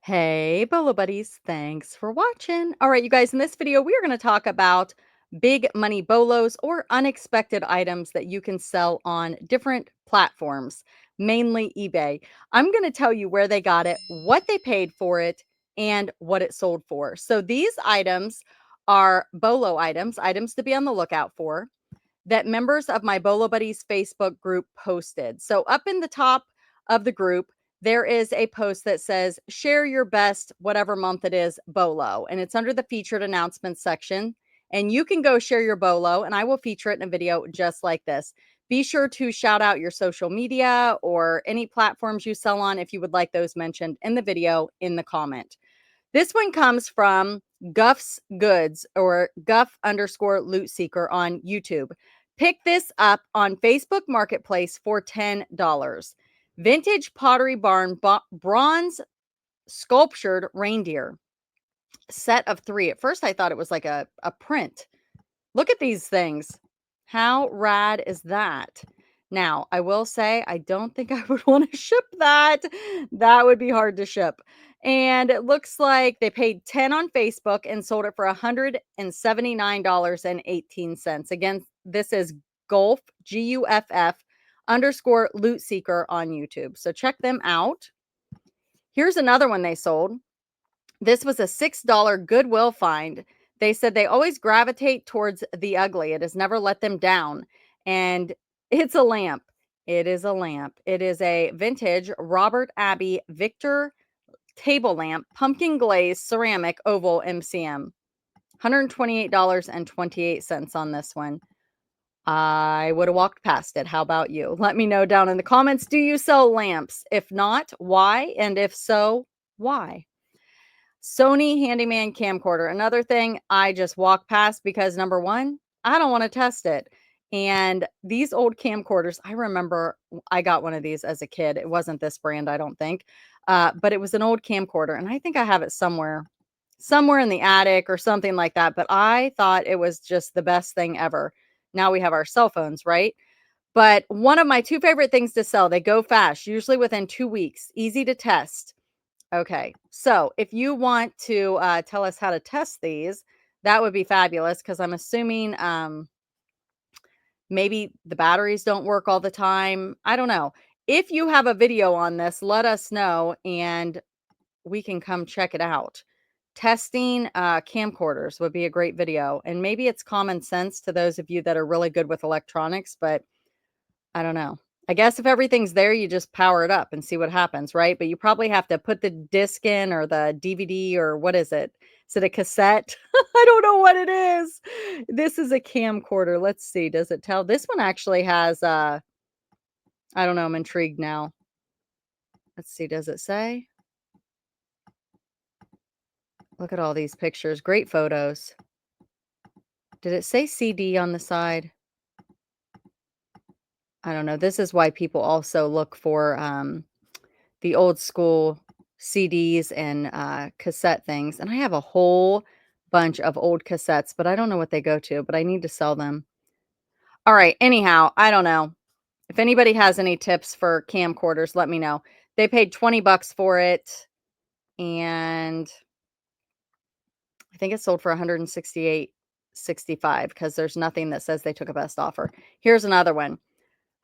Hey, Bolo buddies, thanks for watching. All right, you guys, in this video, we are going to talk about big money bolos or unexpected items that you can sell on different platforms, mainly eBay. I'm going to tell you where they got it, what they paid for it, and what it sold for. So these items are bolo items, items to be on the lookout for that members of my Bolo Buddies Facebook group posted. So up in the top of the group, there is a post that says, share your best, whatever month it is, Bolo. And it's under the featured announcements section. And you can go share your Bolo, and I will feature it in a video just like this. Be sure to shout out your social media or any platforms you sell on if you would like those mentioned in the video in the comment. This one comes from Guff's Goods or Guff_loot seeker on YouTube. Pick this up on Facebook Marketplace for $10. Vintage Pottery Barn bronze sculptured reindeer set of 3. At first, I thought it was like a print. Look at these things. How rad is that? Now, I will say, I don't think I would want to ship that. That would be hard to ship. And it looks like they paid 10 on Facebook and sold it for $179.18. Again, this is Gulf, Guff _loot seeker on YouTube. So check them out. Here's another one they sold. This was a $6 Goodwill find. They said they always gravitate towards the ugly. It has never let them down. And it's a lamp. It is a lamp. It is a vintage Robert Abbey Victor table lamp, pumpkin glaze, ceramic, oval, MCM. $128.28 on this one. I would have walked past it. How about you? Let me know down in the comments. Do you sell lamps? If not, why? And if so, why? Sony Handyman camcorder. Another thing I just walk past because number one, I don't want to test it. And these old camcorders, I remember I got one of these as a kid. It wasn't this brand, I don't think, but it was an old camcorder, and I think I have it somewhere in the attic or something like that. But I thought it was just the best thing ever. Now we have our cell phones, right? But one of my two favorite things to sell, they go fast, usually within 2 weeks, easy to test. Okay, so if you want to tell us how to test these, that would be fabulous because I'm assuming maybe the batteries don't work all the time. I don't know. If you have a video on this, let us know and we can come check it out. Testing camcorders would be a great video. And maybe it's common sense to those of you that are really good with electronics, but I don't know. I guess if everything's there, you just power it up and see what happens, right? But you probably have to put the disc in or the DVD or what is it? Is it a cassette? I don't know what it is. This is a camcorder. Let's see. Does it tell? This one actually has I don't know, I'm intrigued now. Let's see, does it say? Look at all these pictures. Great photos. Did it say CD on the side? I don't know. This is why people also look for the old school CDs and cassette things. And I have a whole bunch of old cassettes, but I don't know what they go to, but I need to sell them. All right. Anyhow, I don't know. If anybody has any tips for camcorders, let me know. They paid 20 bucks for it. And I think it sold for 168.65 because there's nothing that says they took a best offer. Here's another one.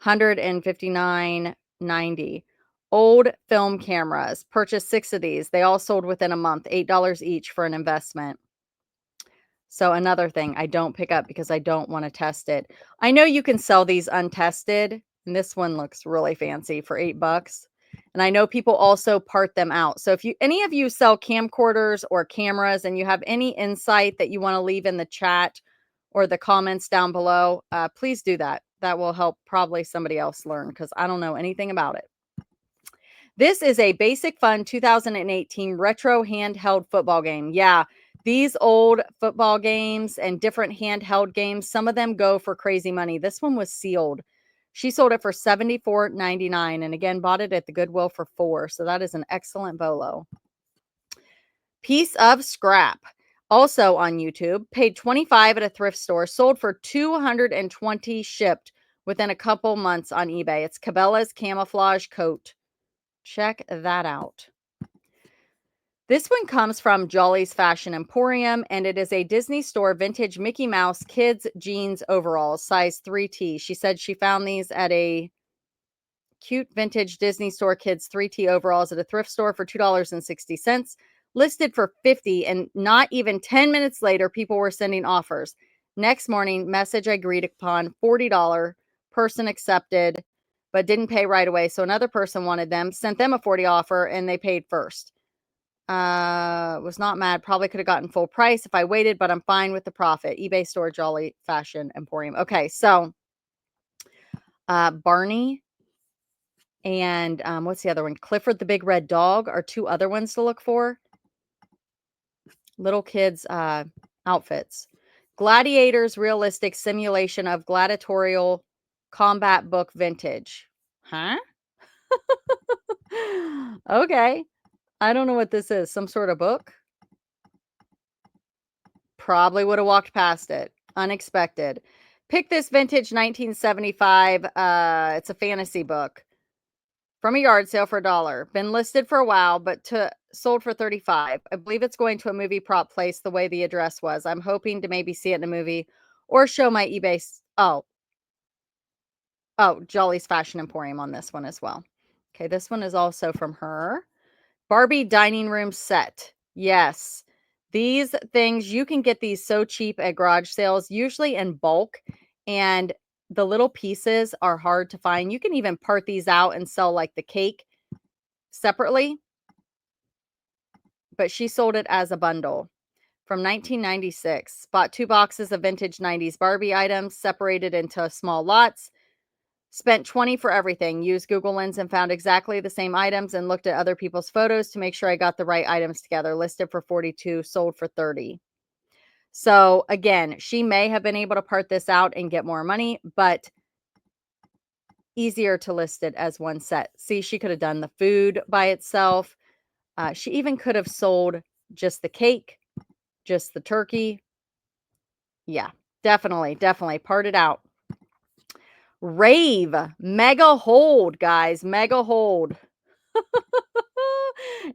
159.90. Old film cameras. Purchased 6 of these. They all sold within a month. $8 each for an investment. So another thing I don't pick up because I don't want to test it. I know you can sell these untested, and this one looks really fancy for $8. And I know people also part them out. So if any of you sell camcorders or cameras and you have any insight that you want to leave in the chat or the comments down below, please do that. That will help probably somebody else learn because I don't know anything about it. This is a Basic Fun 2018 retro handheld football game. Yeah, these old football games and different handheld games, some of them go for crazy money. This one was sealed. She sold it for $74.99 and again bought it at the Goodwill for $4. So that is an excellent bolo. Piece of scrap. Also on YouTube, paid $25 at a thrift store, sold for $220 shipped within a couple months on eBay. It's Cabela's camouflage coat. Check that out. This one comes from Jolly's Fashion Emporium, and it is a Disney Store vintage Mickey Mouse kids jeans overalls, size 3T. She said she found these at a cute vintage Disney Store kids 3T overalls at a thrift store for $2.60, listed for 50, and not even 10 minutes later, people were sending offers. Next morning, message agreed upon, $40, person accepted, but didn't pay right away. So another person wanted them, sent them a 40 offer, and they paid first. Was not mad. Probably could have gotten full price if I waited, but I'm fine with the profit. eBay store, Jolly Fashion Emporium. Okay, so Barney and what's the other one? Clifford the Big Red Dog are two other ones to look for. Little kids outfits. Gladiators realistic simulation of gladiatorial combat book vintage. Huh? Okay. I don't know what this is. Some sort of book? Probably would have walked past it. Unexpected. Pick this vintage 1975. It's a fantasy book from a yard sale for $1. Been listed for a while, but sold for 35. I believe it's going to a movie prop place the way the address was. I'm hoping to maybe see it in a movie or show my eBay. Oh, Jolly's Fashion Emporium on this one as well. Okay, this one is also from her. Barbie dining room set. Yes. These things, you can get these so cheap at garage sales, usually in bulk, and the little pieces are hard to find. You can even part these out and sell like the cake separately, but she sold it as a bundle from 1996. Bought 2 boxes of vintage 90s Barbie items, separated into small lots. Spent 20 for everything. Used Google Lens and found exactly the same items and looked at other people's photos to make sure I got the right items together. Listed for 42, sold for 30. So again, she may have been able to part this out and get more money, but easier to list it as one set. See, she could have done the food by itself. She even could have sold just the cake, just the turkey. Yeah, definitely part it out. Rave, mega hold, guys, mega hold.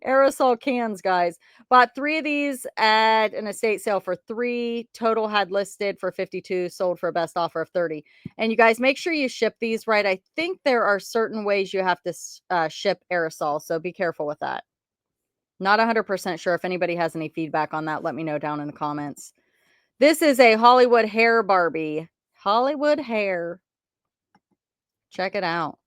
Aerosol cans, guys. Bought 3 of these at an estate sale for 3. Total had listed for 52, sold for a best offer of 30. And you guys, make sure you ship these right. I think there are certain ways you have to ship aerosol, so be careful with that. Not 100% sure. If anybody has any feedback on that, let me know down in the comments. This is a Hollywood hair Barbie. Hollywood hair. Check it out.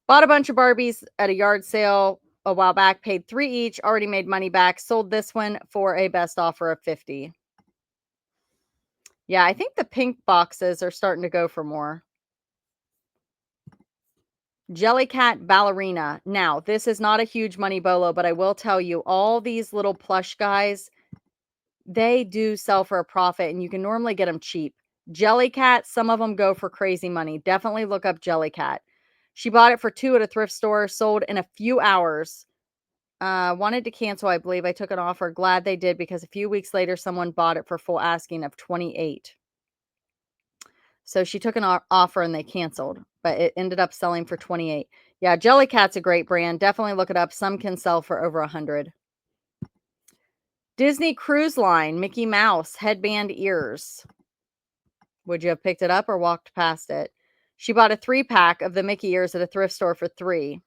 Bought a bunch of Barbies at a yard sale a while back, paid 3 each, already made money back. Sold this one for a best offer of 50. Yeah, I think the pink boxes are starting to go for more. Jellycat Ballerina. Now, this is not a huge money bolo, but I will tell you, all these little plush guys, they do sell for a profit, and you can normally get them cheap. Jellycat, some of them go for crazy money. Definitely look up Jellycat. She bought it for 2 at a thrift store, sold in a few hours. Wanted to cancel, I believe. I took an offer. Glad they did, because a few weeks later, someone bought it for full asking of 28. So she took an offer and they canceled, but it ended up selling for 28. Yeah, Jellycat's a great brand. Definitely look it up. Some can sell for over 100. Disney Cruise Line, Mickey Mouse, headband ears. Would you have picked it up or walked past it? She bought a 3-pack of the Mickey ears at a thrift store for 3.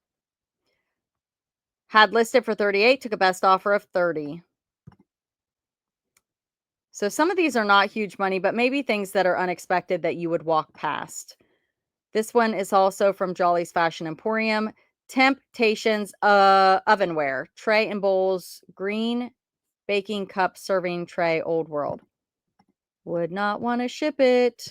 Had listed for 38, took a best offer of 30. So some of these are not huge money, but maybe things that are unexpected that you would walk past. This one is also from Jolly's Fashion Emporium. Temptations ovenware, tray and bowls, green baking cup serving tray, old world. Would not want to ship it.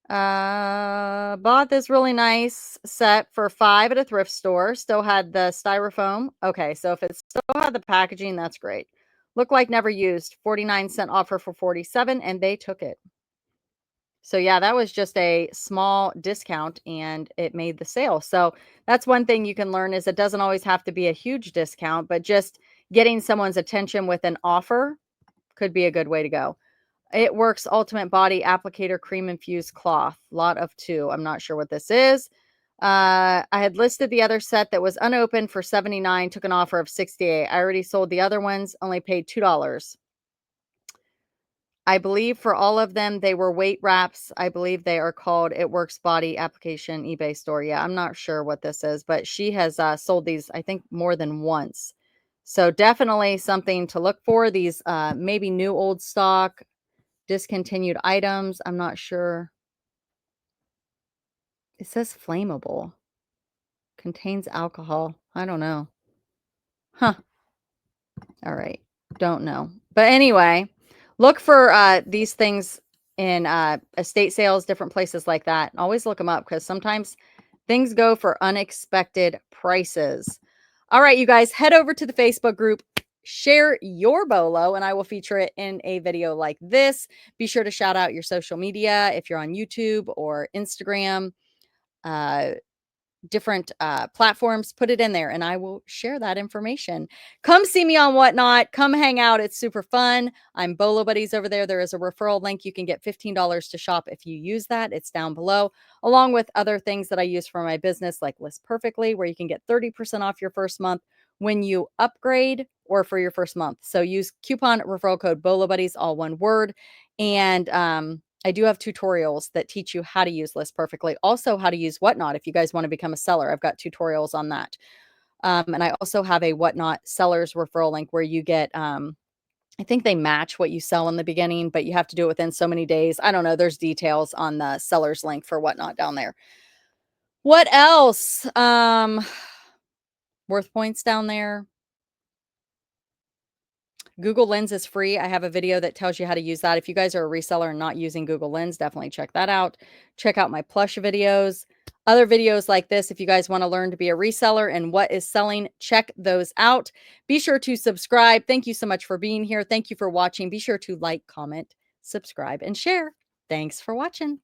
Bought this really nice set for 5 at a thrift store. Still had the styrofoam. Okay, so if it still had the packaging, that's great. Looked like never used. 49-cent offer for 47, and they took it. So yeah, that was just a small discount and it made the sale. So that's one thing you can learn, is it doesn't always have to be a huge discount, but just getting someone's attention with an offer could be a good way to go. It Works Ultimate Body Applicator Cream Infused Cloth, lot of 2. I'm not sure what this is. I had listed the other set that was unopened for 79, took an offer of 68. I already sold the other ones, only paid $2. I believe for all of them, they were weight wraps. I believe they are called It Works Body Application eBay store. Yeah, I'm not sure what this is, but she has sold these, I think, more than once. So definitely something to look for. These maybe new old stock, discontinued items. I'm not sure. It says flammable, contains alcohol. I don't know. Huh. All right. Don't know. But anyway, look for these things in estate sales, different places like that. Always look them up because sometimes things go for unexpected prices. All right, you guys, head over to the Facebook group, share your BOLO, and I will feature it in a video like this. Be sure to shout out your social media if you're on YouTube or Instagram. Uh, different platforms, put it in there and I will share that information. Come see me on Whatnot. Come hang out. It's super fun. I'm Bolo Buddies over there. There is a referral link. You can get $15 to shop if you use that. It's down below, along with other things that I use for my business, like List Perfectly, where you can get 30% off your first month when you upgrade or for your first month. So use coupon referral code Bolo Buddies, all one word. And I do have tutorials that teach you how to use List Perfectly, also how to use Whatnot if you guys want to become a seller. I've got tutorials on that. And I also have a Whatnot sellers referral link where you get, I think they match what you sell in the beginning, but you have to do it within so many days. I don't know. There's details on the sellers link for Whatnot down there. What else? Worth points down there. Google Lens is free. I have a video that tells you how to use that. If you guys are a reseller and not using Google Lens, definitely check that out. Check out my plush videos. Other videos like this, if you guys want to learn to be a reseller and what is selling, check those out. Be sure to subscribe. Thank you so much for being here. Thank you for watching. Be sure to like, comment, subscribe, and share. Thanks for watching.